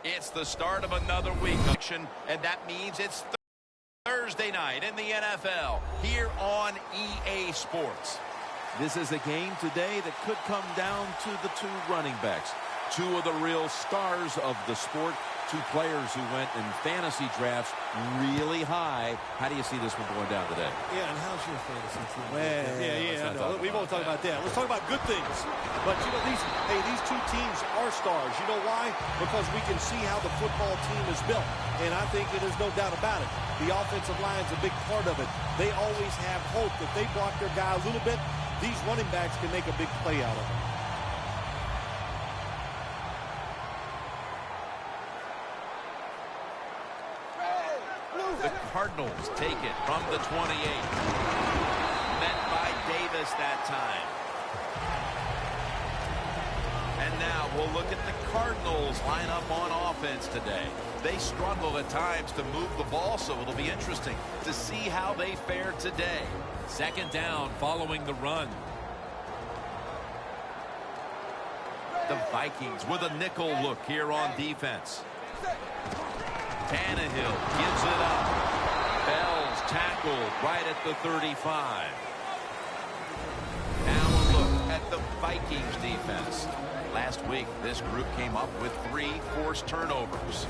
It's the start of another week, and that means it's Thursday night in the NFL here on EA Sports. This is a game today that could come down to the two running backs, two of the real stars of the sport, two players who went in fantasy drafts really high. How do you see this one going down today? Yeah, and how's your fantasy team? Well, we won't talk about that. Let's talk about good things. But, you know, these two teams are stars. You know why? Because we can see how the football team is built. And I think there's no doubt about it. The offensive line's a big part of it. They always have hope. If they block their guy a little bit, these running backs can make a big play out of it. The Cardinals take it from the 28. Met by Davis that time. And now we'll look at the Cardinals lineup on offense today. They struggle at times to move the ball, so it'll be interesting to see how they fare today. Second down following the run. The Vikings with a nickel look here on defense. Tannehill gives it up. Bell's tackled right at the 35. Now a look at the Vikings defense. Last week, this group came up with 3 forced turnovers.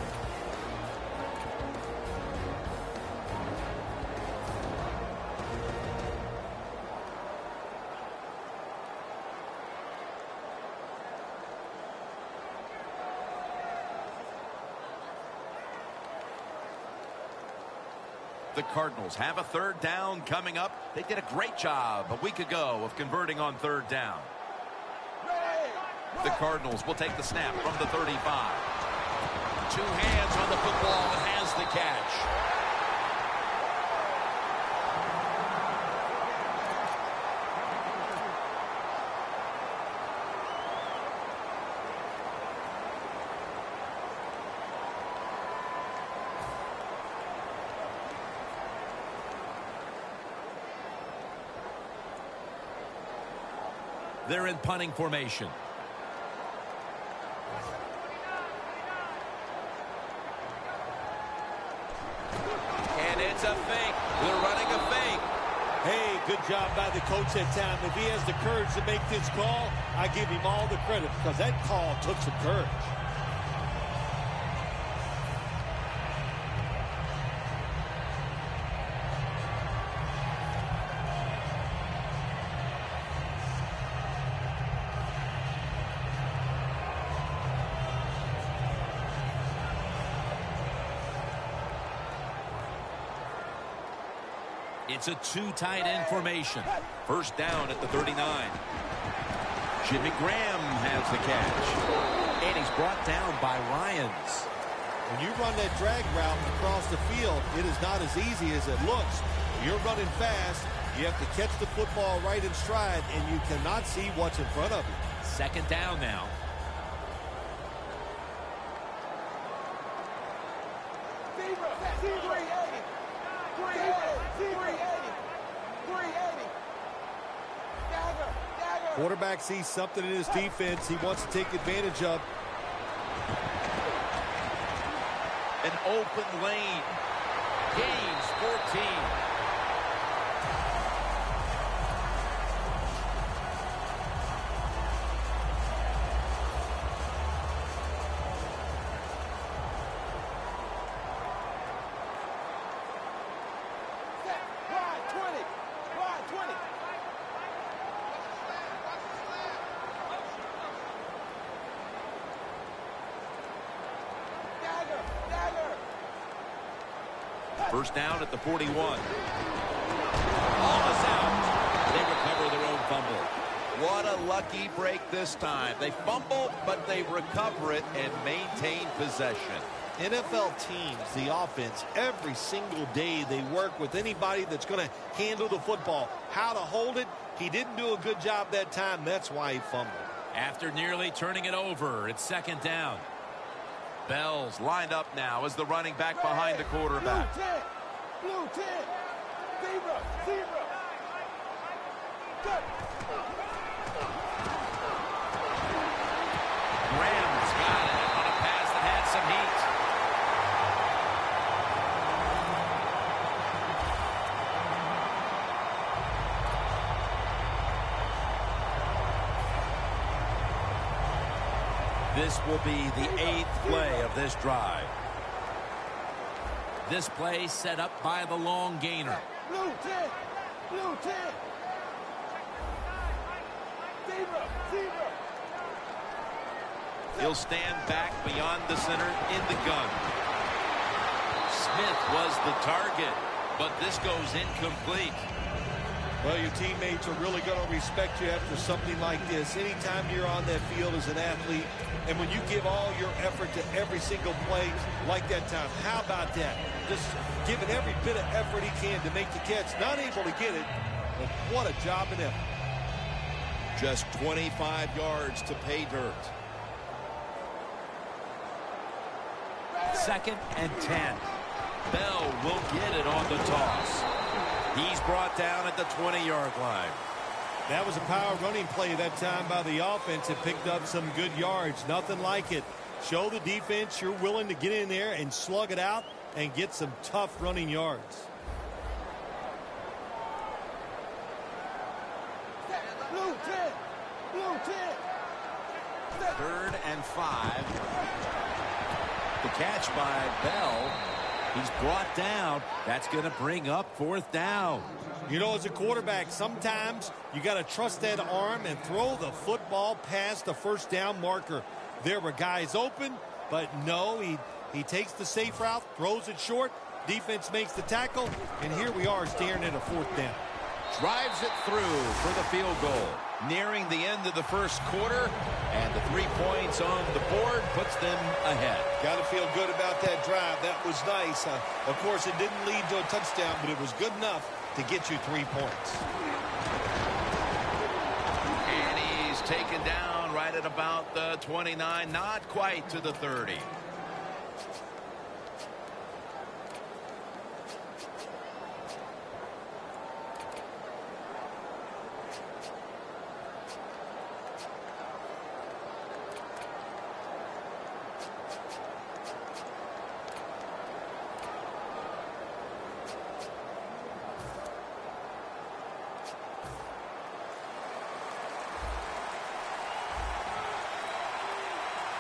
The Cardinals have a third down coming up. They did a great job a week ago of converting on third down. The Cardinals will take the snap from the 35. 2 hands on the football and has the catch. They're in punting formation. And it's a fake. They're running a fake. Hey, good job by the coach that time. If he has the courage to make this call, I give him all the credit because that call took some courage. It's a 2 tight end formation. First down at the 39. Jimmy Graham has the catch. And he's brought down by Ryans. When you run that drag route across the field, it is not as easy as it looks. You're running fast. You have to catch the football right in stride, and you cannot see what's in front of you. Second down now. Quarterback sees something in his defense he wants to take advantage of. An open lane. Gains 14. First down at the 41. Ball is out. They recover their own fumble. What a lucky break this time. They fumble, but they recover it and maintain possession. NFL teams, the offense, every single day they work with anybody that's going to handle the football. How to hold it, he didn't do a good job that time. That's why he fumbled. After nearly turning it over, it's second down. Bell's lined up now as the running back behind the quarterback. Blue 10. Zebra. Good. Graham's got it on a pass that had some heat. This will be the 8th play of this drive. This play set up by the long gainer. Blue 10. Blue 10. Zebra. Zebra. He'll stand back beyond the center in the gun. Smith was the target, but this goes incomplete. Well, your teammates are really going to respect you after something like this. Anytime you're on that field as an athlete, and when you give all your effort to every single play like that time, how about that? Just giving every bit of effort he can to make the catch. Not able to get it, but what a job and effort. Just 25 yards to pay dirt. 2nd and 10. Bell will get it on the toss. He's brought down at the 20-yard line. That was a power running play that time by the offense. It picked up some good yards. Nothing like it. Show the defense you're willing to get in there and slug it out and get some tough running yards. Blue 10. Blue 10. 3rd and 5. The catch by Bell. He's brought down. That's going to bring up 4th down. You know, as a quarterback, sometimes you got to trust that arm and throw the football past the first down marker. There were guys open, but no, he takes the safe route, throws it short. Defense makes the tackle, and here we are staring at a 4th down. Drives it through for the field goal. Nearing the end of the first quarter, and the 3 points on the board puts them ahead. Got to feel good about that drive. That was nice. Of course, it didn't lead to a touchdown, but it was good enough to get you 3 points. And he's taken down right at about the 29, not quite to the 30.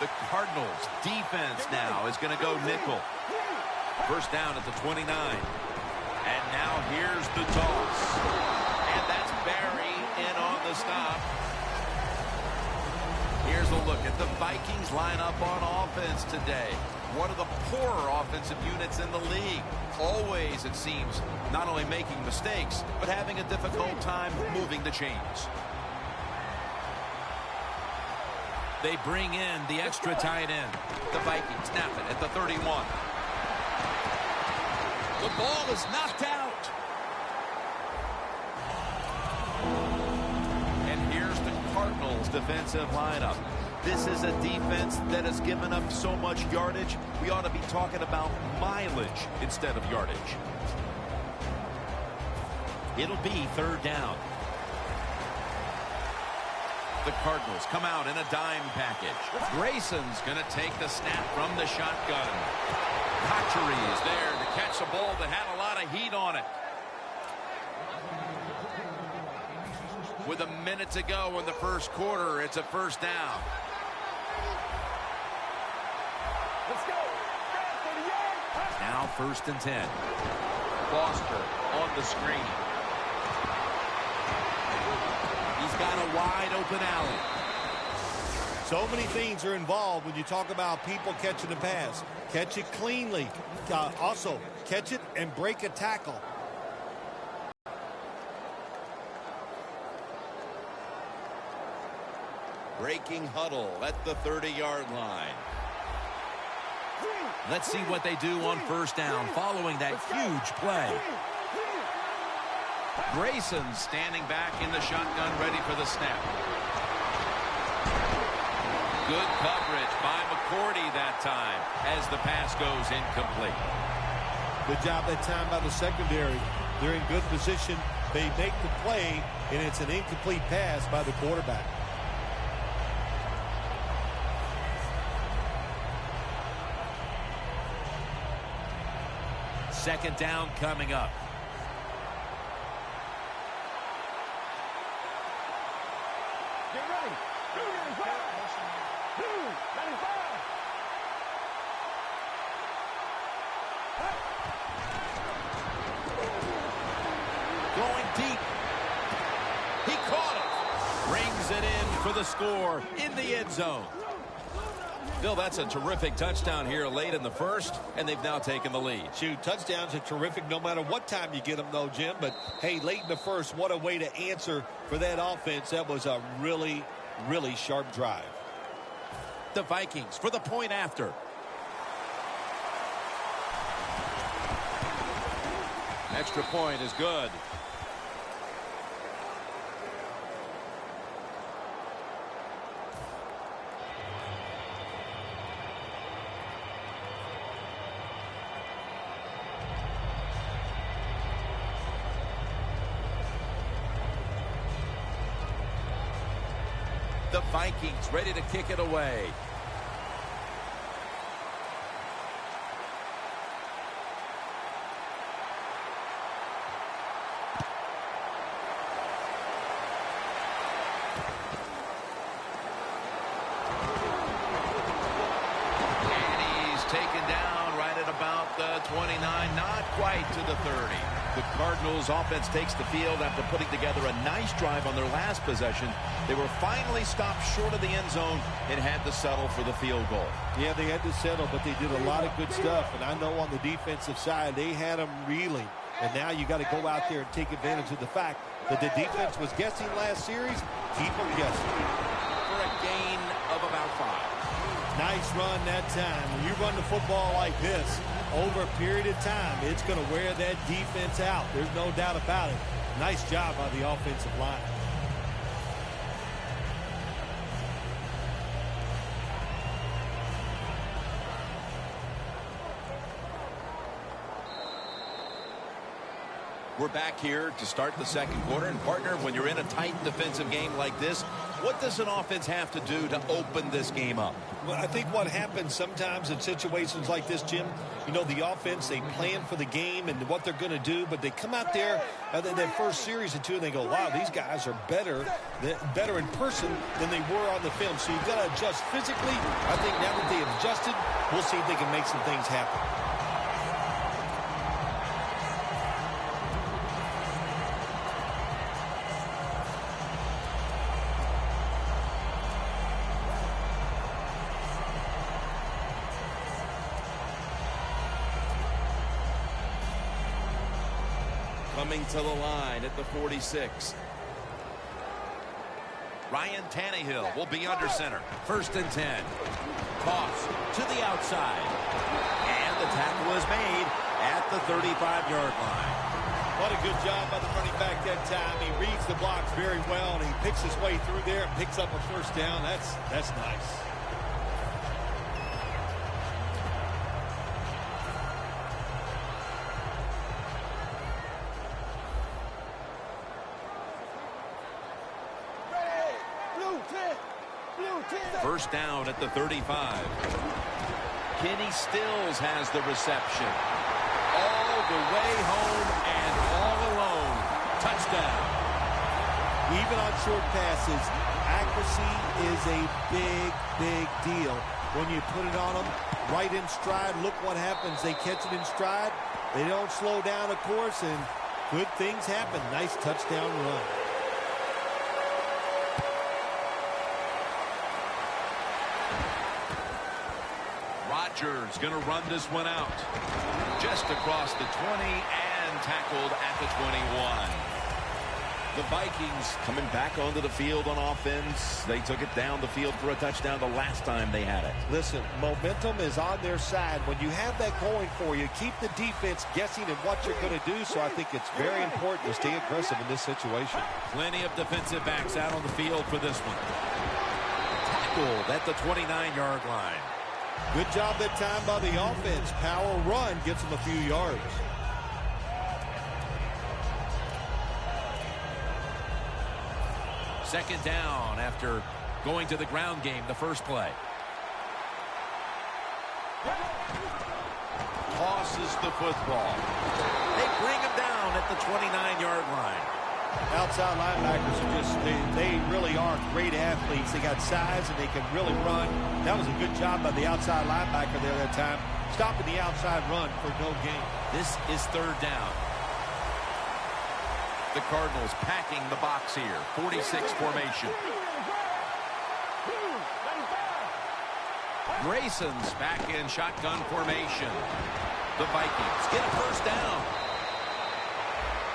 The Cardinals defense now is going to go nickel. First down at the 29. And now here's the toss. And that's Barry in on the stop. Here's a look at the Vikings lineup on offense today. One of the poorer offensive units in the league. Always, it seems, not only making mistakes, but having a difficult time moving the chains. They bring in the extra tight end. The Vikings snap it at the 31. The ball is knocked out. And here's the Cardinals defensive lineup. This is a defense that has given up so much yardage. We ought to be talking about mileage instead of yardage. It'll be 3rd down. The Cardinals come out in a dime package. Grayson's going to take the snap from the shotgun. Hatchery is there to catch a ball that had a lot of heat on it. With a minute to go in the first quarter, it's a first down. Let's go. Now 1st and 10. Foster on the screen. He's got a wide open alley. So many things are involved when you talk about people catching the pass. Catch it cleanly. Also, catch it and break a tackle. Breaking huddle at the 30-yard line. Let's see what they do on 1st down following that huge play. Grayson standing back in the shotgun, ready for the snap. Good coverage by McCourty that time as the pass goes incomplete. Good job that time by the secondary. They're in good position. They make the play, and it's an incomplete pass by the quarterback. Second down coming up. Get ready. the score in the end zone. Bill, that's a terrific touchdown here late in the first, and they've now taken the lead. Shoot, touchdowns are terrific no matter what time you get them, though, Jim. But, hey, late in the first, what a way to answer for that offense. That was a really, really sharp drive. The Vikings for the point after. Extra point is good. The Vikings ready to kick it away. Taken down right at about the 29, not quite to the 30. The Cardinals offense takes the field after putting together a nice drive on their last possession. They were finally stopped short of the end zone and had to settle for the field goal. Yeah, they had to settle, but they did a lot of good stuff. And I know on the defensive side, they had them reeling. And now you got to go out there and take advantage of the fact that the defense was guessing last series. Keep them guessing. For a gain of about 5. Nice run that time. When you run the football like this, over a period of time, it's going to wear that defense out. There's no doubt about it. Nice job by the offensive line. We're back here to start the second quarter. And, partner, when you're in a tight defensive game like this, what does an offense have to do to open this game up? Well, I think what happens sometimes in situations like this, Jim, you know, the offense, they plan for the game and what they're going to do, but they come out there in that first series or two and they go, wow, these guys are better in person than they were on the film. So you've got to adjust physically. I think now that they have adjusted, we'll see if they can make some things happen. Coming to the line at the 46. Ryan Tannehill will be under center. 1st and 10. Toss to the outside. And the tackle is made at the 35-yard line. What a good job by the running back that time. He reads the blocks very well, and he picks his way through there and picks up a first down. That's nice. First down at the 35. Kenny Stills has the reception. All the way home and all alone. Touchdown. Even on short passes, accuracy is a big, big deal. When you put it on them right in stride, look what happens. They catch it in stride. They don't slow down, of course, and good things happen. Nice touchdown run. Rodgers going to run this one out. Just across the 20 and tackled at the 21. The Vikings coming back onto the field on offense. They took it down the field for a touchdown the last time they had it. Listen, momentum is on their side. When you have that going for you, keep the defense guessing at what you're going to do. So I think it's very important to stay aggressive in this situation. Plenty of defensive backs out on the field for this one. Tackled at the 29-yard line. Good job that time by the offense. Power run gets them a few yards. Second down after going to the ground game the first play. Tosses the football. They bring him down at the 29-yard line. Outside linebackers are just, they really are great athletes. They got size and they can really run. That was a good job by the outside linebacker there that time, stopping the outside run for no gain. This is third down. The Cardinals packing the box here. 46 formation. Grayson's back in shotgun formation. The Vikings get a first down.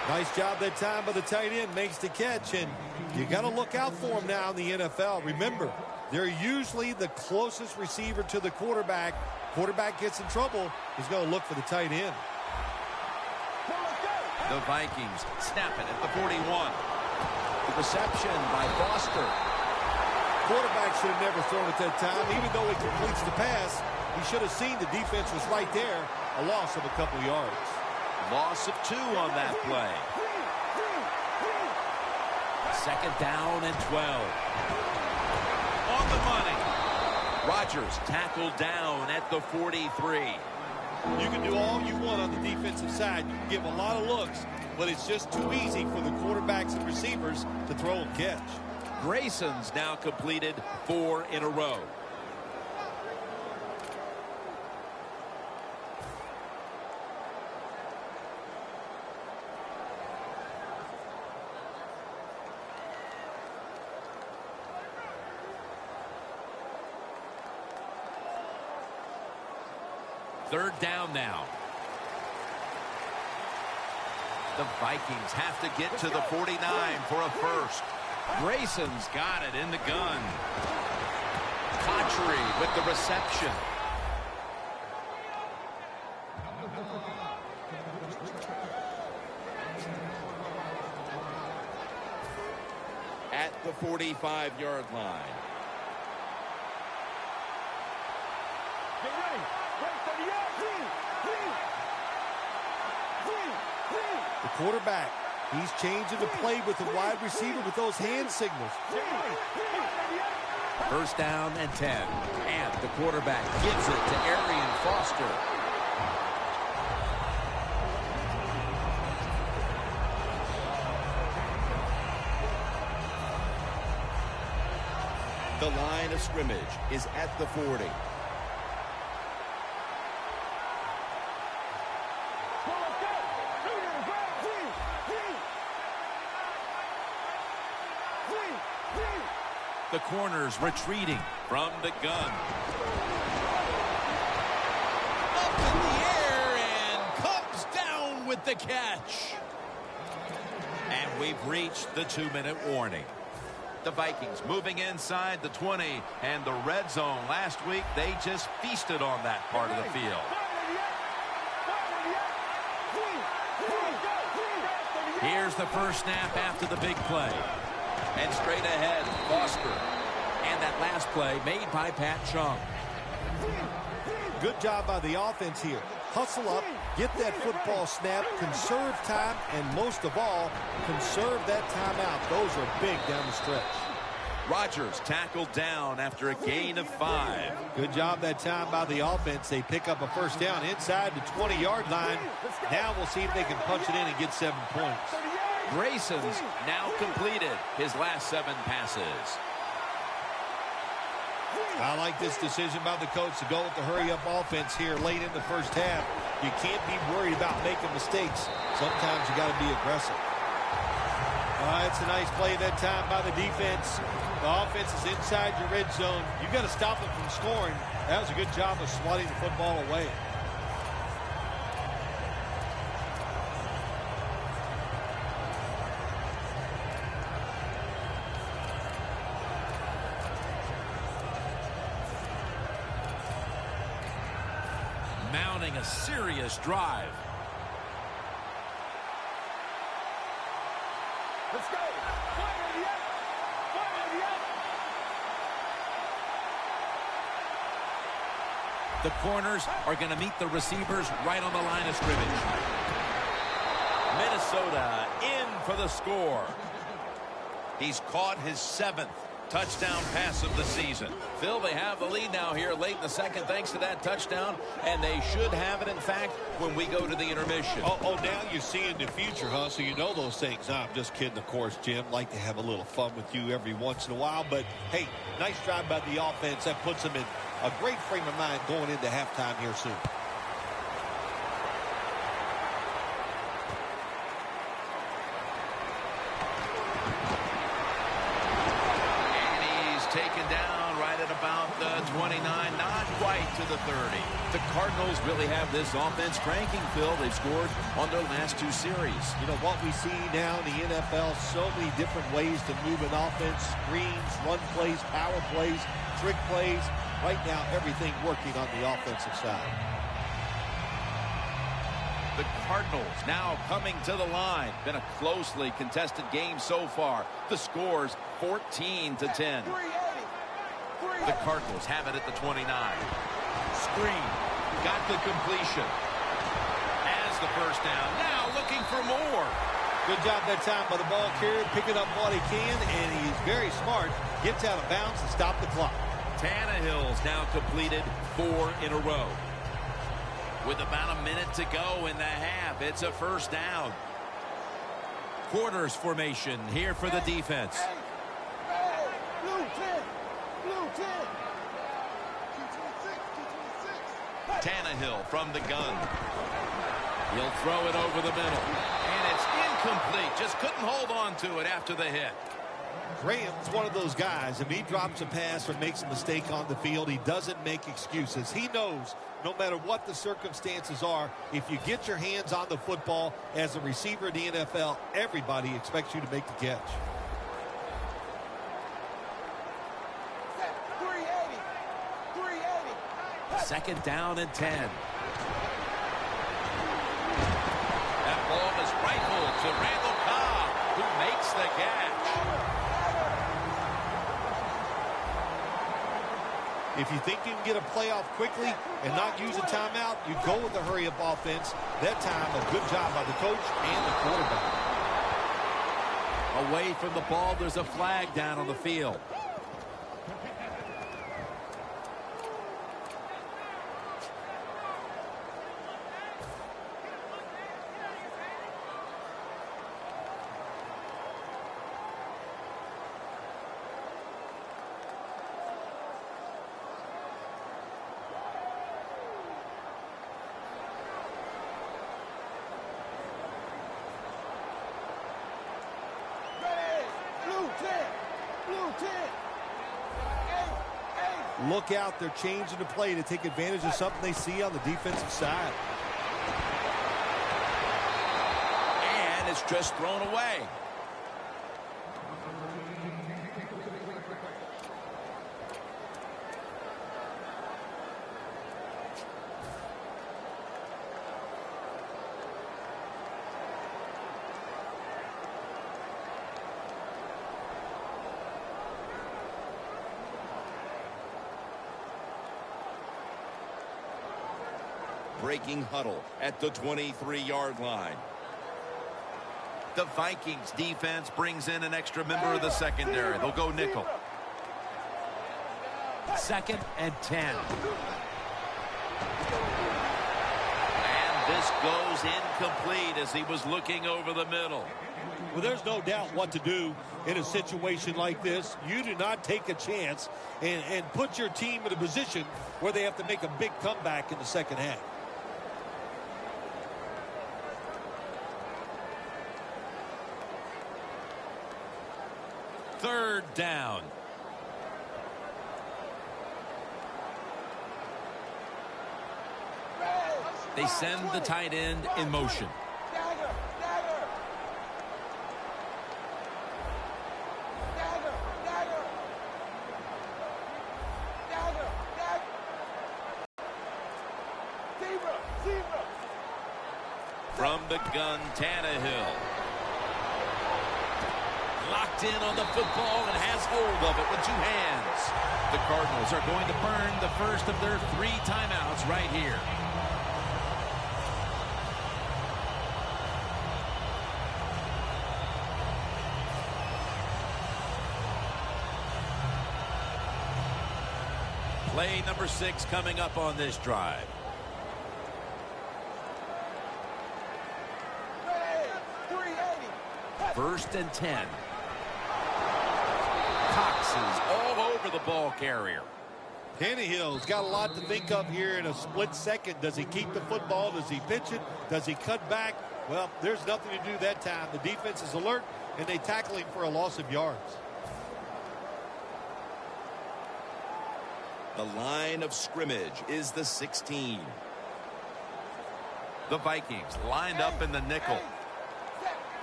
Nice job that time by the tight end. Makes the catch, and you got to look out for him now in the NFL. Remember, they're usually the closest receiver to the quarterback. Quarterback gets in trouble, he's going to look for the tight end. The Vikings snap it at the 41. The reception by Foster. Quarterback should have never thrown it that time. Even though he completes the pass, he should have seen the defense was right there. A loss of a couple yards. Loss of 2 on that play. Second down and 12. On the money. Rodgers tackled down at the 43. You can do all you want on the defensive side. You can give a lot of looks, but it's just too easy for the quarterbacks and receivers to throw and catch. Grayson's now completed 4 in a row. Third down now. The Vikings have to get to the 49 for a first. Grayson's got it in the gun. Cotchery with the reception. At the 45-yard line. Get ready. The quarterback, he's changing the play with the wide receiver with those hand signals. First down and 10. And the quarterback gives it to Arian Foster. The line of scrimmage is at the 40. The corners retreating from the gun. Up in the air and comes down with the catch. And we've reached the 2-minute warning. The Vikings moving inside the 20 and the red zone. Last week, they just feasted on that part of the field. Here's the first snap after the big play. And straight ahead, Foster. And that last play made by Pat Chung. Good job by the offense here. Hustle up, get that football snap, conserve time, and most of all, conserve that timeout. Those are big down the stretch. Rodgers tackled down after a gain of 5. Good job that time by the offense. They pick up a first down inside the 20-yard line. Now we'll see if they can punch it in and get 7 points. Grayson's now completed his last 7 passes. I like this decision by the coach to go with the hurry-up offense here late in the first half. You can't be worried about making mistakes. Sometimes you got to be aggressive. It's a nice play that time by the defense. The offense is inside your red zone. You got to stop them from scoring. That was a good job of swatting the football away. Mounting a serious drive. Let's go. The corners are going to meet the receivers right on the line of scrimmage. Minnesota in for the score. He's caught his 7th touchdown pass of the season. Phil, they have the lead now here late in the second thanks to that touchdown, and they should have it, in fact, when we go to the intermission. Oh, now you're seeing the future, huh? So you know those things. I'm just kidding, of course, Jim. Like to have a little fun with you every once in a while. But, hey, nice drive by the offense. That puts them in a great frame of mind going into halftime here soon. Taken down right at about the 29. not quite to the 30. The Cardinals really have this offense cranking, Phil. They've scored on their last 2 series. You know, what we see now in the NFL, so many different ways to move an offense, screens, run plays, power plays, trick plays. Right now, everything working on the offensive side. The Cardinals now coming to the line. Been a closely contested game so far. The score's 14-10. The Cardinals have it at the 29. Screen. Got the completion. Has the first down. Now looking for more. Good job that time by the ball carrier, picking up what he can, and he's very smart. Gets out of bounds to stop the clock. Tannehill's now completed 4 in a row. With about a minute to go in the half, it's a first down. Quarters formation here for the defense. Blue 10. Blue 10. Tannehill from the gun. He'll throw it over the middle. And it's incomplete. Just couldn't hold on to it after the hit. Graham's one of those guys. If he drops a pass or makes a mistake on the field, he doesn't make excuses. He knows no matter what the circumstances are, if you get your hands on the football as a receiver in the NFL, everybody expects you to make the catch. 380. 2nd down and 10. That ball is rifled to Randall Cobb, who makes the catch. If you think you can get a playoff quickly and not use a timeout, you go with the hurry-up offense. That time, a good job by the coach and the quarterback. Away from the ball, there's a flag down on the field. Look out, they're changing the play to take advantage of something they see on the defensive side. And it's just thrown away. Breaking huddle at the 23-yard line. The Vikings defense brings in an extra member of the secondary. They'll go nickel. 2nd and 10. And this goes incomplete as he was looking over the middle. Well, there's no doubt what to do in a situation like this. You do not take a chance and put your team in a position where they have to make a big comeback in the second half. Third down. They send the tight end in motion. From the gun, Tannehill. Locked in on the football and has hold of it with 2 hands. The Cardinals are going to burn the first of their 3 timeouts right here. Play number 6 coming up on this drive. First and 10. Cox is all over the ball carrier. Tannehill's got a lot to think of here in a split second. Does he keep the football? Does he pitch it? Does he cut back? Well, there's nothing to do that time. The defense is alert, and they tackle him for a loss of yards. the line of scrimmage is the 16. The Vikings lined up in the nickel.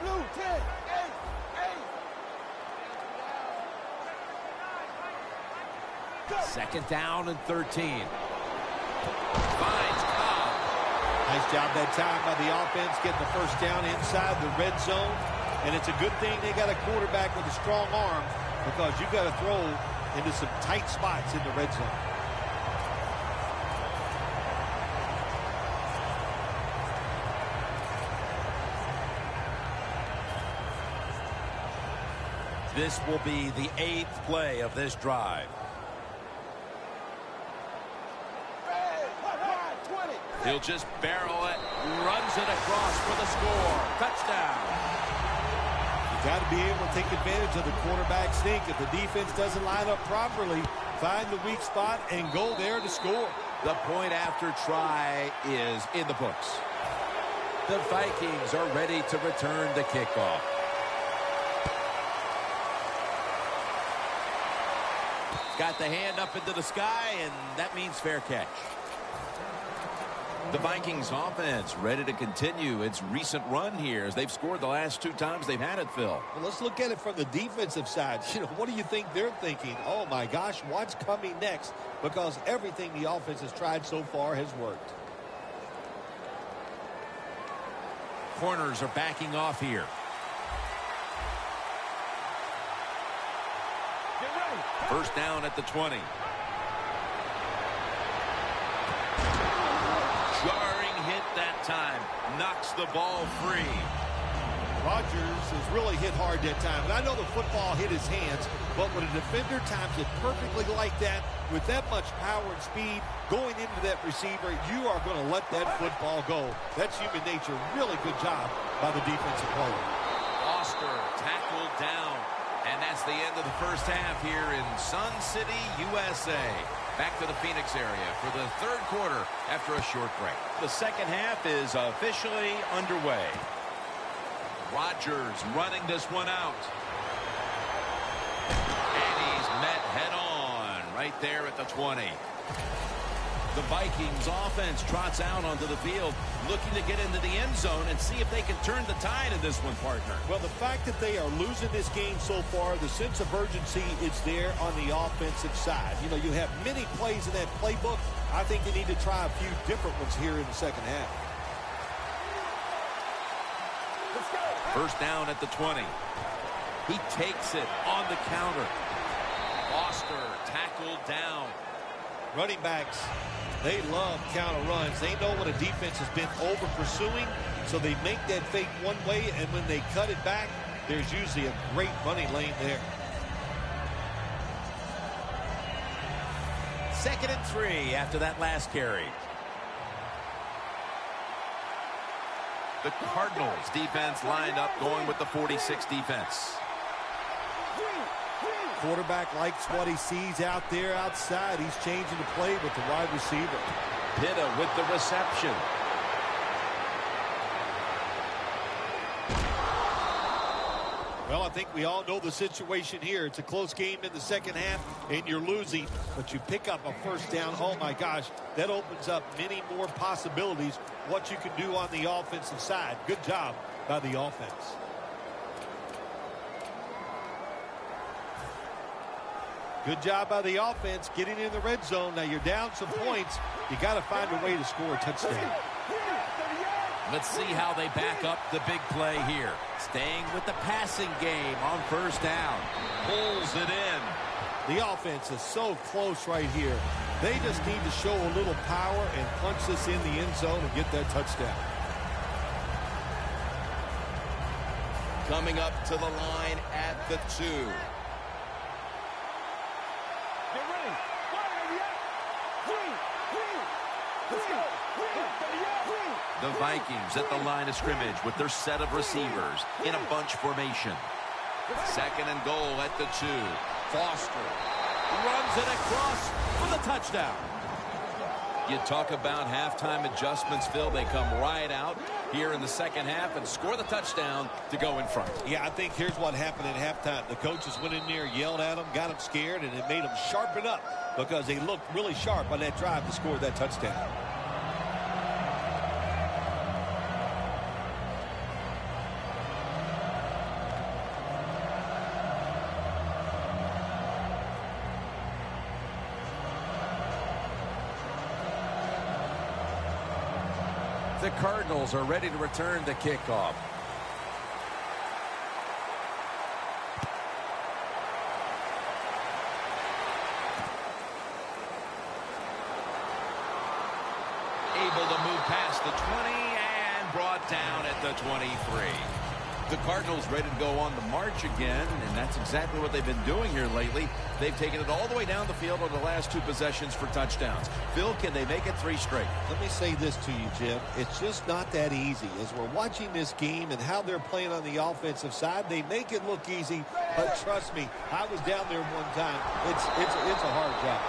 Blue 10. Second down and 13. Finds Cobb. Nice job that time by the offense getting the first down inside the red zone. And it's a good thing they got a quarterback with a strong arm, because you got to throw into some tight spots in the red zone. This will be the 8th play of this drive. He'll just barrel it, runs it across for the score. Touchdown. You got to be able to take advantage of the quarterback sneak. If the defense doesn't line up properly, find the weak spot and go there to score. The point after try is in the books. The Vikings are ready to return the kickoff. Got the hand up into the sky, and that means fair catch. The Vikings offense ready to continue its recent run here as they've scored the last 2 times they've had it, Phil. Well, let's look at it from the defensive side. What do you think they're thinking? Oh, my gosh, what's coming next? Because everything the offense has tried so far has worked. Corners are backing off here. First down at the 20. Jarring hit that time. Knocks the ball free. Rodgers has really hit hard that time. And I know the football hit his hands, but when a defender times it perfectly like that, with that much power and speed going into that receiver, you are going to let that football go. That's human nature. Really good job by the defensive player. Foster tackled down. And that's the end of the first half here in Sun City, USA. Back to the Phoenix area for the 3rd quarter after a short break. The second half is officially underway. Rodgers running this one out. And he's met head on right there at the 20. The Vikings offense trots out onto the field, looking to get into the end zone and see if they can turn the tide in this one, partner. Well, the fact that they are losing this game so far, the sense of urgency is there on the offensive side. You have many plays in that playbook. I think they need to try a few different ones here in the second half. First down at the 20. He takes it on the counter. Foster tackled down. Running backs, they love counter runs. They know when a defense has been over pursuing, so they make that fake one way, and when they cut it back, there's usually a great running lane there. 2nd and 3 after that last carry. The Cardinals defense lined up going with the 46 defense. Quarterback likes what he sees out there outside. He's changing the play with the wide receiver. Pitta with the reception. Well, I think we all know the situation here. It's a close game in the second half, and you're losing, but you pick up a first down. Oh, my gosh, that opens up many more possibilities, what you can do on the offensive side. Good job by the offense. Good job by the offense getting in the red zone. Now you're down some points. You got to find a way to score a touchdown. Let's see how they back up the big play here. Staying with the passing game on first down. Pulls it in. The offense is so close right here. They just need to show a little power and punch this in the end zone and get that touchdown. Coming up to the line at the 2. The Vikings at the line of scrimmage with their set of receivers in a bunch formation. 2nd and goal at the 2. Foster runs it across for the touchdown. You talk about halftime adjustments, Phil. They come right out here in the second half and score the touchdown to go in front. Yeah, I think here's what happened at halftime. The coaches went in there, yelled at them, got them scared, and it made them sharpen up because they looked really sharp on that drive to score that touchdown. The Cardinals are ready to return the kickoff. Able to move past the 20 and brought down at the 23. The Cardinals ready to go on the march again, and that's exactly what they've been doing here lately. They've taken it all the way down the field on the last 2 possessions for touchdowns. Phil, can they make it 3 straight? Let me say this to you, Jim. It's just not that easy. As we're watching this game and how they're playing on the offensive side, they make it look easy, but trust me, I was down there one time. It's a hard job.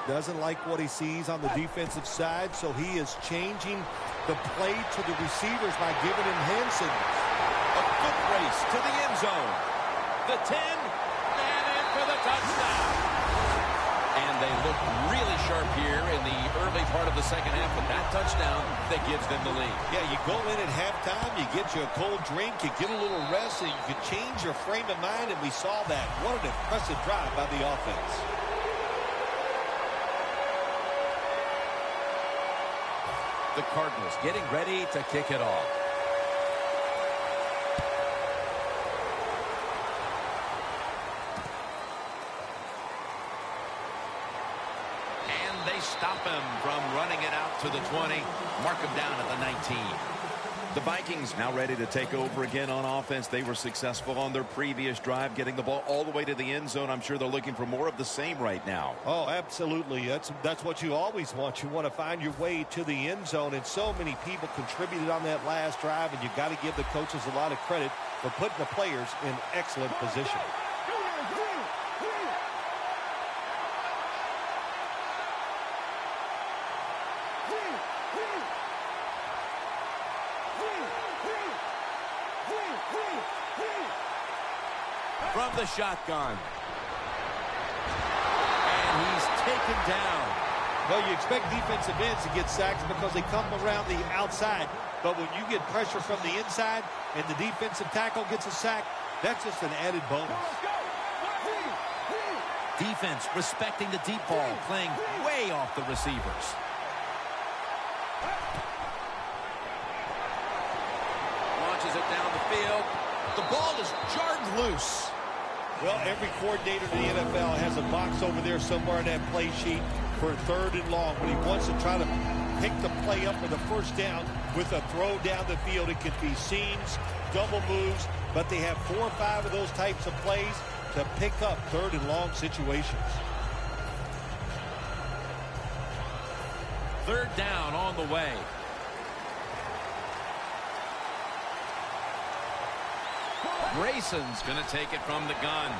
Doesn't like what he sees on the defensive side, so he is changing the play to the receivers by giving him hand signals. A good race to the end zone. The 10, and in for the touchdown. And they look really sharp here in the early part of the second half with that touchdown that gives them the lead. Yeah, you go in at halftime, you get you a cold drink, you get a little rest, and you can change your frame of mind, and we saw that. What an impressive drive by the offense. The Cardinals getting ready to kick it off. And they stop him from running it out to the 20. Mark him down at the 19. The Vikings now ready to take over again on offense. They were successful on their previous drive, getting the ball all the way to the end zone. I'm sure they're looking for more of the same right now. Oh, absolutely. That's what you always want. You want to find your way to the end zone, and so many people contributed on that last drive, and you got to give the coaches a lot of credit for putting the players in excellent position. From the shotgun. And he's taken down. Well, you expect defensive ends to get sacks because they come around the outside. But when you get pressure from the inside and the defensive tackle gets a sack, that's just an added bonus. Defense respecting the deep ball, playing way off the receivers. Launches it down the field. The ball is jarred loose. Well, every coordinator in the NFL has a box over there somewhere in that play sheet for 3rd and long. When he wants to try to pick the play up for the first down with a throw down the field, it can be seams, double moves, but they have 4 or 5 of those types of plays to pick up 3rd and long situations. 3rd down on the way. Grayson's going to take it from the gun.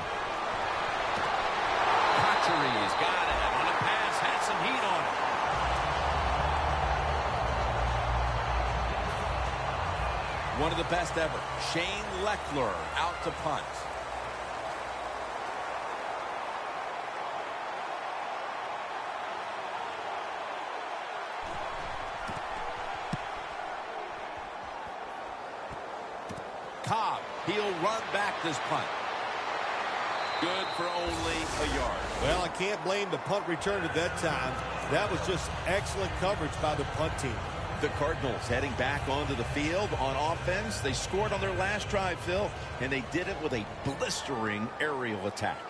Cotchery's got it on a pass, had some heat on it. One of the best ever. Shane Leckler out to punt. Cobb, he'll run back this punt. Good for only a yard. Well, I can't blame the punt return at that time. That was just excellent coverage by the punt team. The Cardinals heading back onto the field on offense. They scored on their last drive, Phil, and they did it with a blistering aerial attack.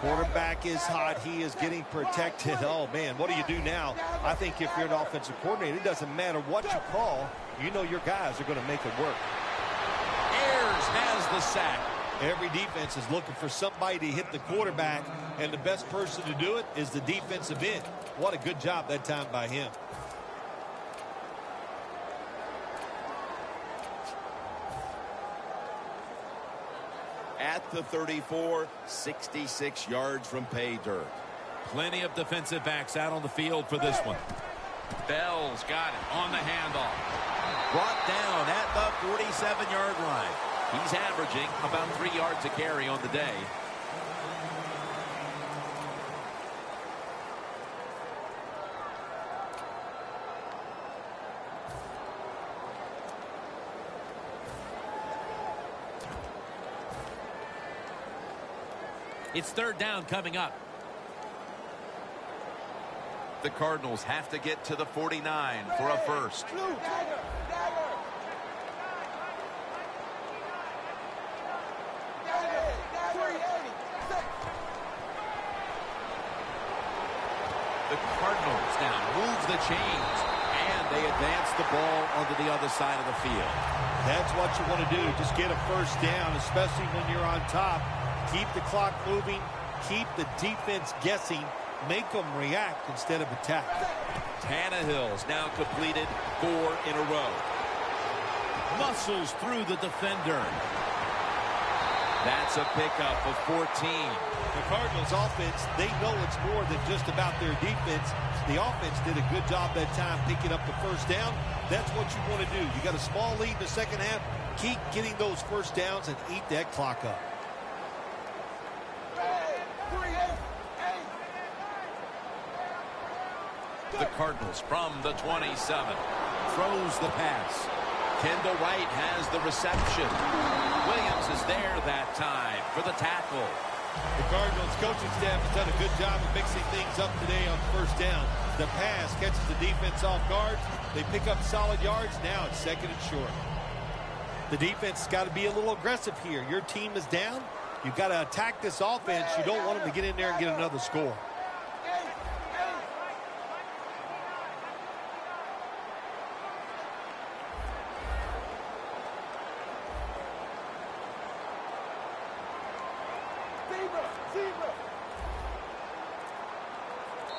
Quarterback is hot. He is getting protected. Oh, man, what do you do now? I think if you're an offensive coordinator, it doesn't matter what you call. You know your guys are going to make it work. Ayers has the sack. Every defense is looking for somebody to hit the quarterback, and the best person to do it is the defensive end. What a good job that time by him. At the 34, 66 yards from pay dirt. Plenty of defensive backs out on the field for this one. Bell's got it on the handoff. Brought down at the 47-yard line. He's averaging about 3 yards a carry on the day. It's third down coming up. The Cardinals have to get to the 49 for a first. Blue, dagger, dagger. Dagger, dagger. 380. The Cardinals now move the chains, and they advance the ball onto the other side of the field. That's what you want to do. Just get a first down, especially when you're on top. Keep the clock moving. Keep the defense guessing. Make them react instead of attack. Tannehill's now completed 4 in a row. Muscles through the defender. That's a pickup of 14. The Cardinals offense, they know it's more than just about their defense. The offense did a good job that time picking up the first down. That's what you want to do. You got a small lead in the second half. Keep getting those first downs and eat that clock up. The Cardinals from the 27 throws the pass. Kendall Wright has the reception. Williams is there that time for the tackle. The Cardinals coaching staff has done a good job of mixing things up today on first down. The pass catches the defense off guard. They pick up solid yards. Now it's second and short. The defense has got to be a little aggressive here. Your team is down. You've got to attack this offense. You don't want them to get in there and get another score.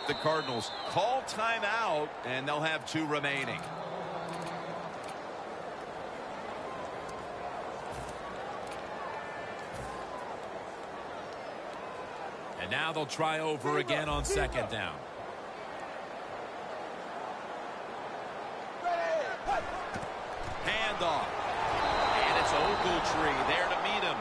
The Cardinals call timeout, and they'll have 2 remaining. And now they'll try over again on second down. Handoff. And it's Ogletree there to meet him.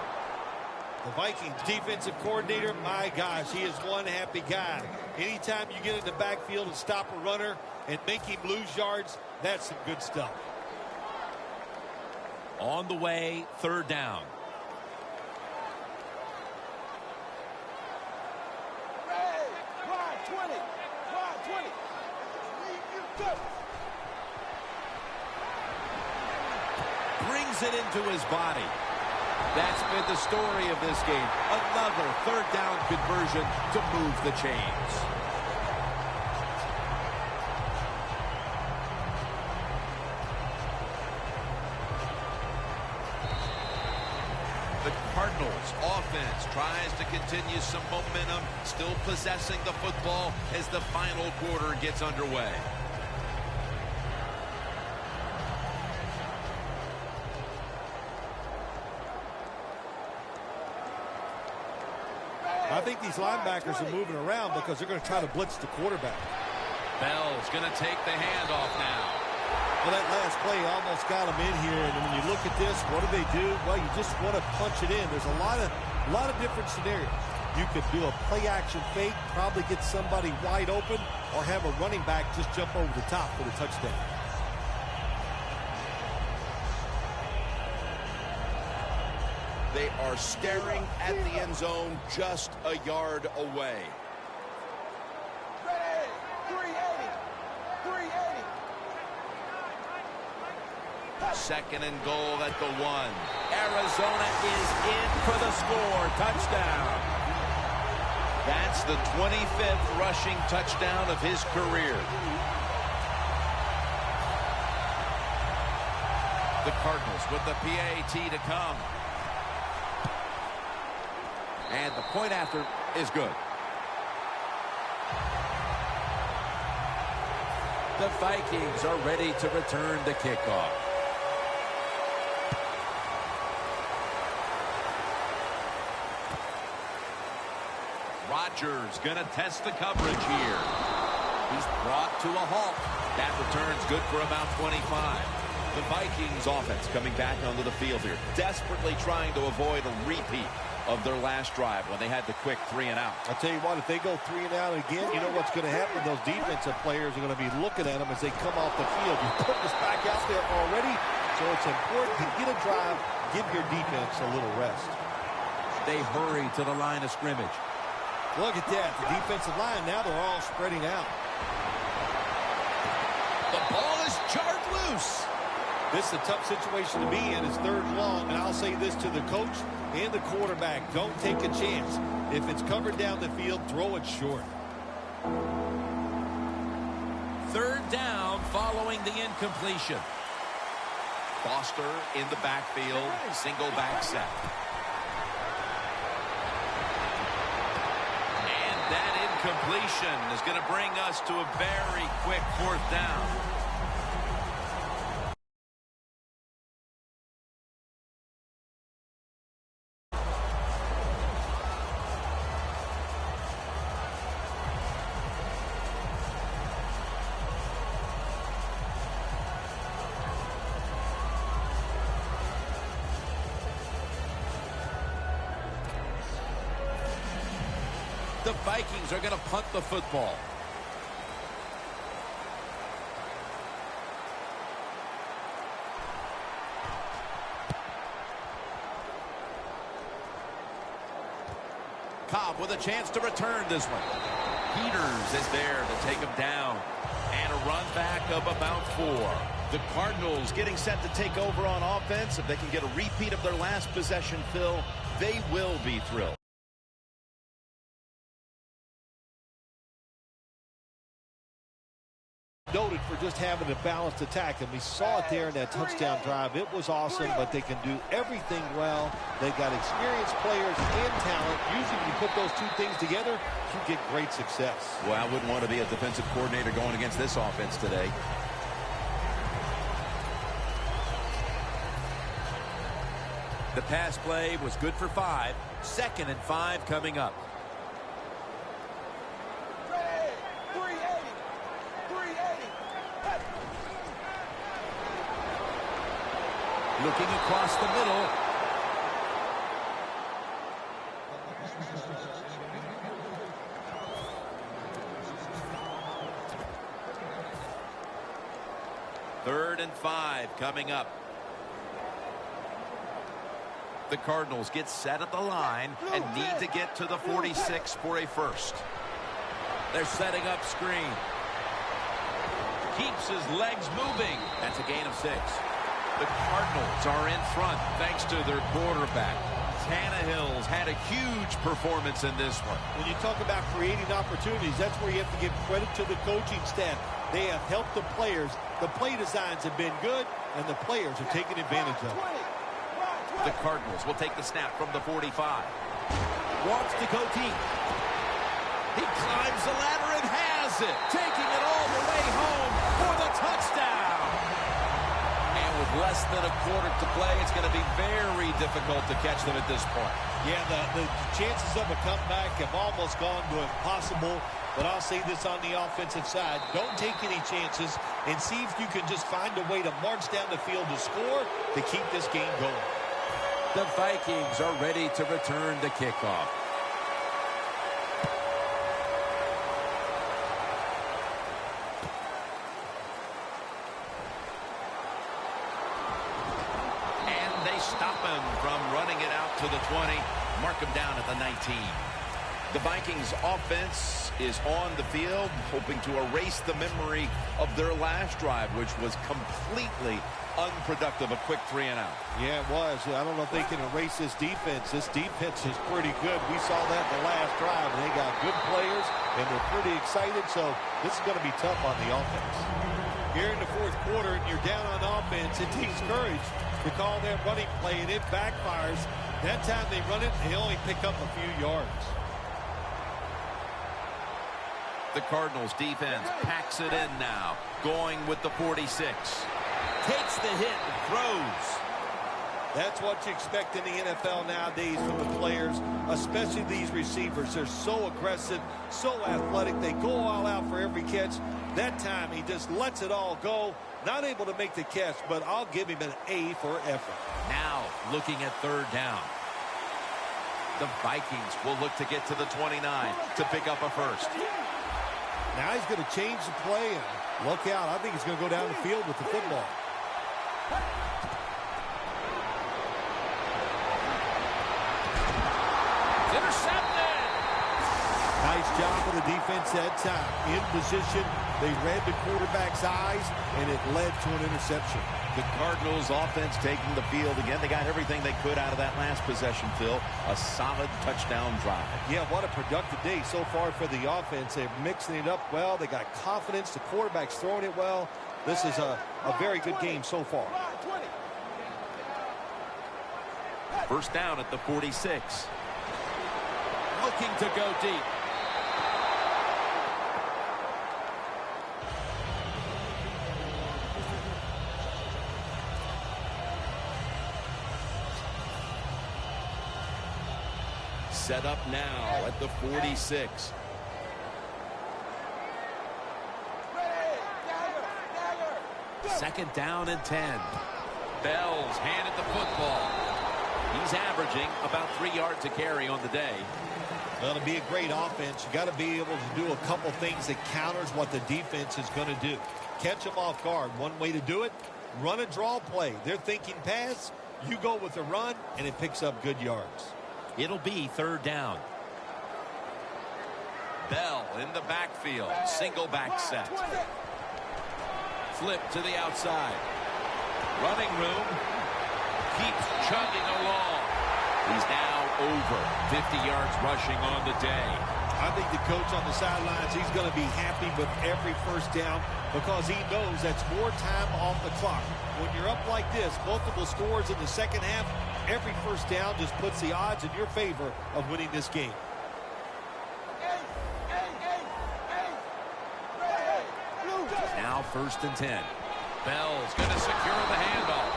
The Vikings defensive coordinator, my gosh, he is one happy guy. Anytime you get in the backfield and stop a runner and make him lose yards, that's some good stuff. On the way, third down. Ride 20. Brings it into his body. That's been the story of this game. Another third down conversion to move the chains. The Cardinals offense tries to continue some momentum, still possessing the football as the final quarter gets underway. I think these linebackers are moving around because they're going to try to blitz the quarterback. Bell's going to take the handoff now. Well, that last play almost got them in here, and when you look at this, what do? Well, you just want to punch it in. There's a lot of different scenarios. You could do a play-action fake, probably get somebody wide open, or have a running back just jump over the top for the touchdown. They are staring at the end zone just a yard away. Ready. 380. Second and goal at the 1. Arizona is in for the score. Touchdown. That's the 25th rushing touchdown of his career. The Cardinals with the PAT to come. And the point after is good. The Vikings are ready to return the kickoff. Rodgers going to test the coverage here. He's brought to a halt. That return's good for about 25. The Vikings offense coming back onto the field here, desperately trying to avoid a repeat of their last drive when they had the quick 3 and out. I'll tell you what, if they go 3 and out again, you know what's going to happen? Those defensive players are going to be looking at them as they come off the field. You put this back out there already, so it's important to get a drive, give your defense a little rest. They hurry to the line of scrimmage. Look at that. The defensive line, now they're all spreading out. The ball is jarred loose. This is a tough situation to be in. It's 3rd and long, and I'll say this to the coach and the quarterback. Don't take a chance. If it's covered down the field, throw it short. 3rd down following the incompletion. Foster in the backfield, single back set. And that incompletion is going to bring us to a very quick 4th down. The Vikings are going to punt the football. Cobb with a chance to return this one. Peters is there to take him down. And a run back of about 4. The Cardinals getting set to take over on offense. If they can get a repeat of their last possession, Phil, they will be thrilled. Noted for just having a balanced attack, and we saw it there in that touchdown drive. It was awesome, but they can do everything well. They've got experienced players and talent. Usually when you put those two things together, you get great success. Well, I wouldn't want to be a defensive coordinator going against this offense today. The pass play was good for 5. 2nd and 5 coming up. Looking across the middle. Third and 5 coming up. The Cardinals get set at the line and need to get to the 46 for a first. They're setting up screen. Keeps his legs moving. That's a gain of 6. The Cardinals are in front thanks to their quarterback. Tannehill's had a huge performance in this one. When you talk about creating opportunities, that's where you have to give credit to the coaching staff. They have helped the players. The play designs have been good, and the players are taking advantage of it. The Cardinals will take the snap from the 45. Wants to go deep. He climbs the ladder and has it. Taking it all the way home for the touchdown. And with less than a quarter to play, it's going to be very difficult to catch them at this point. Yeah, the chances of a comeback have almost gone to impossible. But I'll say this on the offensive side. Don't take any chances and see if you can just find a way to march down the field to score to keep this game going. The Vikings are ready to return the kickoff. And they stop him from running it out to the 20. Mark him down at the 19. The Vikings offense is on the field, hoping to erase the memory of their last drive, which was completely unproductive, a quick 3 and out. Yeah, it was. I don't know if they can erase this defense. This defense is pretty good. We saw that in the last drive, and they got good players, and they're pretty excited, so this is going to be tough on the offense. Here in the 4th quarter, and you're down on offense, it takes courage to call that running play, and it backfires. That time they run it, they only pick up a few yards. The Cardinals defense packs it in now, going with the 46. Takes the hit and throws. That's what you expect in the NFL nowadays from the players, especially these receivers. They're so aggressive, so athletic. They go all out for every catch. That time he just lets it all go. Not able to make the catch, but I'll give him an A for effort. Now looking at third down. The Vikings will look to get to the 29 to pick up a first. Now he's going to change the play, and look out. I think he's going to go down the field with the football. Intercepted. Nice job of the defense that time. In position, they read the quarterback's eyes, and it led to an interception. The Cardinals offense taking the field again. They got everything they could out of that last possession, Phil. A solid touchdown drive. Yeah, what a productive day so far for the offense. They're mixing it up well. They got confidence. The quarterback's throwing it well. This is a very good game so far. First down at the 46. Looking to go deep. Set up now at the 46. Second down and 10. Bell's handed the football. He's averaging about 3 yards a carry on the day. Well, to be a great offense, you got to be able to do a couple things that counters what the defense is going to do. Catch them off guard. One way to do it, run a draw play. They're thinking pass. You go with a run, and it picks up good yards. It'll be third down. Bell in the backfield. Single back set. Flip to the outside. Running room. Keeps chugging along. He's now over 50 yards rushing on the day. I think the coach on the sidelines, he's going to be happy with every first down because he knows that's more time off the clock. When you're up like this, multiple scores in the second half, every first down just puts the odds in your favor of winning this game. Now first and 10. Bell's going to secure the handoff.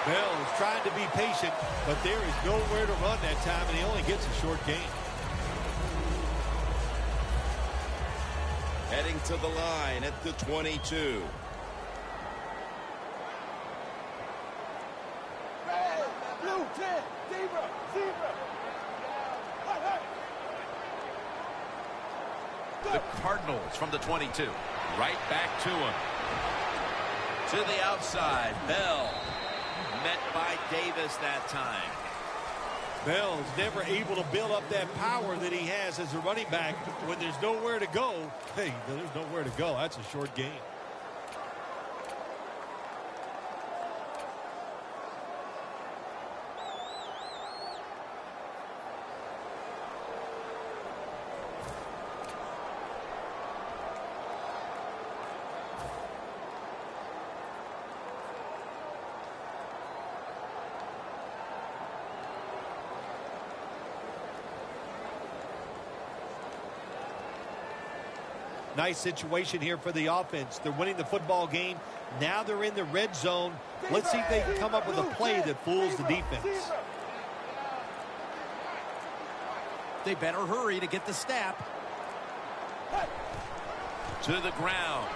Bell is trying to be patient, but there is nowhere to run that time, and he only gets a short gain. Heading to the line at the 22. Blue 10, zebra, zebra. The Cardinals from the 22. Right back to him. To the outside. Bell. Met by Davis that time. Bell's never able to build up that power that he has as a running back. When there's nowhere to go, hey, there's nowhere to go. That's a short game. Nice situation here for the offense. They're winning the football game. Now they're in the red zone. Let's see if they can come up with a play that fools the defense. They better hurry to get the snap. To the ground.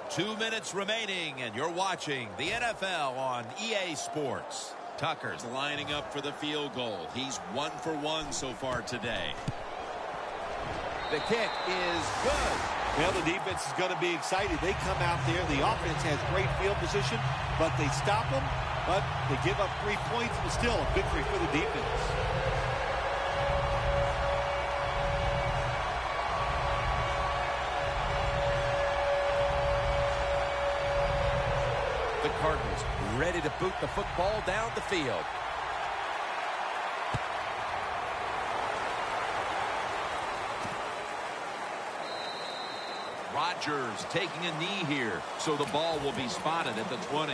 Two minutes remaining, and you're watching the NFL on EA Sports. Tucker's lining up for the field goal. He's 1 for 1 so far today. The kick is good. Well, the defense is going to be excited. They come out there. The offense has great field position, but they stop them. But they give up 3 points, and still a victory for the defense. The Cardinals ready to boot the football down the field. Rodgers taking a knee here, so the ball will be spotted at the 20.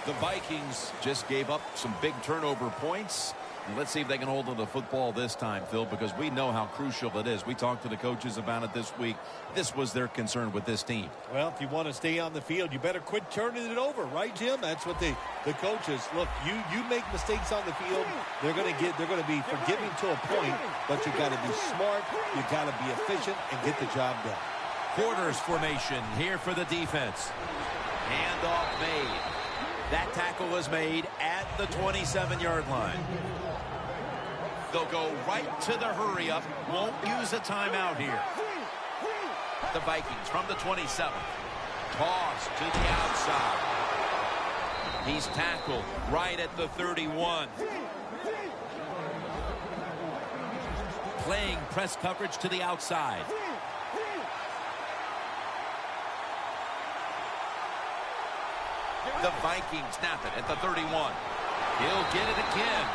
The Vikings just gave up some big turnover points. Let's see if they can hold on to the football this time, Phil, because we know how crucial it is. We talked to the coaches about it this week. This was their concern with this team. Well, if you want to stay on the field, you better quit turning it over, right, Jim? That's what the coaches look. You make mistakes on the field, they're going to be forgiving to a point, but you got to be smart, you got to be efficient, and get the job done. Quarters formation here for the defense. Handoff made. That tackle was made at the 27-yard line. They'll go right to the hurry-up. Won't use a timeout here. The Vikings from the 27. Toss to the outside. He's tackled right at the 31. Playing press coverage to the outside. The Vikings snap it at the 31. He'll get it again.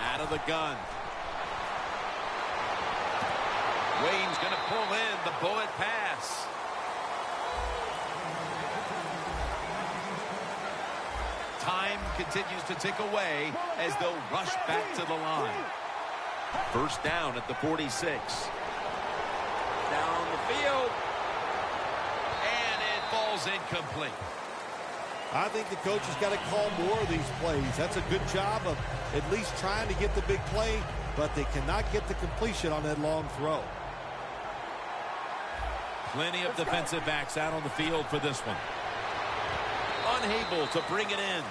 Out of the gun. Wayne's going to pull in the bullet pass. Time continues to tick away as they'll rush back to the line. First down at the 46. Down the field. And it falls incomplete. I think the coach has got to call more of these plays. That's a good job of at least trying to get the big play, but they cannot get the completion on that long throw. Plenty of defensive backs out on the field for this one. Unable to bring it in.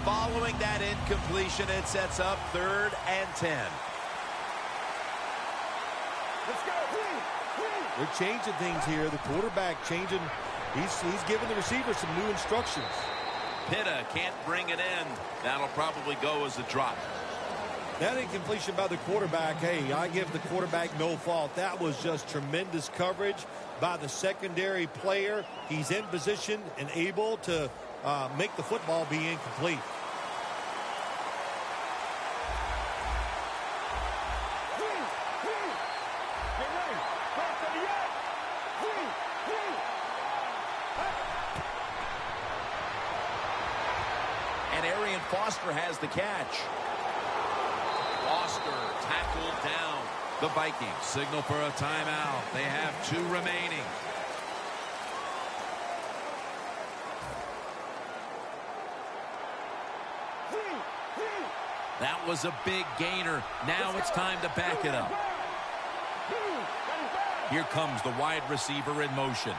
Following that incompletion, it sets up 3rd and 10. Let's go. They're changing things here. The quarterback changing. He's giving the receiver some new instructions. Pitta can't bring it in. That'll probably go as a drop. That incompletion by the quarterback, hey, I give the quarterback no fault. That was just tremendous coverage by the secondary player. He's in position and able to make the football be incomplete. Foster has the catch. Foster tackled down. The Vikings signal for a timeout. They have 2 remaining. That was a big gainer. Now it's time to back it up. Here comes the wide receiver in motion.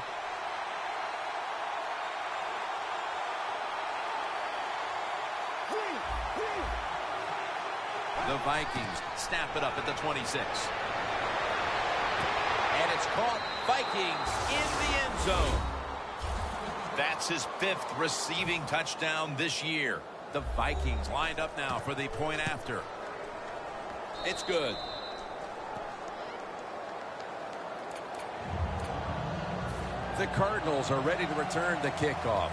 The Vikings snap it up at the 26. And it's caught. Vikings in the end zone. That's his 5th receiving touchdown this year. The Vikings lined up now for the point after. It's good. The Cardinals are ready to return the kickoff.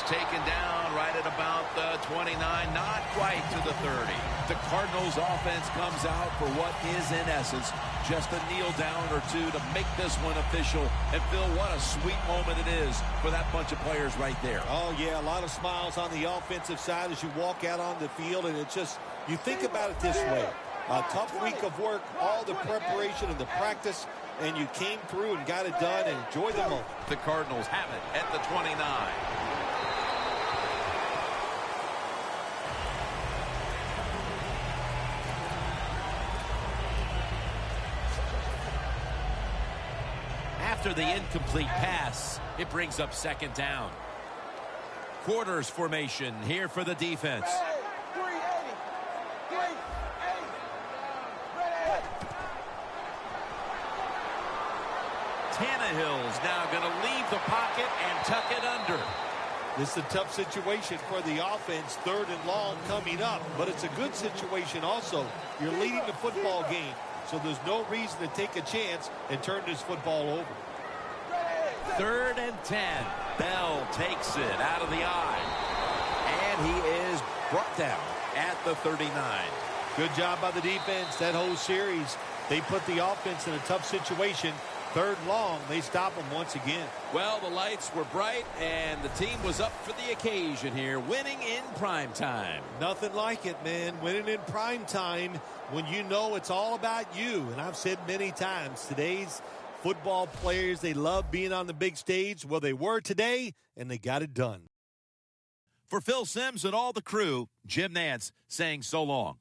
Taken down right at about the 29, not quite to the 30. The Cardinals offense comes out for what is in essence just a kneel down or two to make this one official. And Phil, what a sweet moment it is for that bunch of players right there. Oh yeah, a lot of smiles on the offensive side as you walk out on the field, and it's just, you think about it this way. A tough week of work, all the preparation and the practice, and you came through and got it done and enjoyed the moment. The Cardinals have it at the 29. After the incomplete pass, it brings up second down. Quarters formation here for the defense. Tannehill's now going to leave the pocket and tuck it under. This is a tough situation for the offense, 3rd and long coming up, but it's a good situation also. You're leading the football game, so there's no reason to take a chance and turn this football over. 3rd and 10. Bell takes it out of the eye, and he is brought down at the 39. Good job by the defense that whole series. They put the offense in a tough situation. 3rd and long, they stop them once again. Well, the lights were bright, and the team was up for the occasion here, winning in prime time. Nothing like it, man. Winning in prime time when you know it's all about you. And I've said many times, today's football players, they love being on the big stage. Well, they were today, and they got it done. For Phil Simms and all the crew, Jim Nantz saying so long.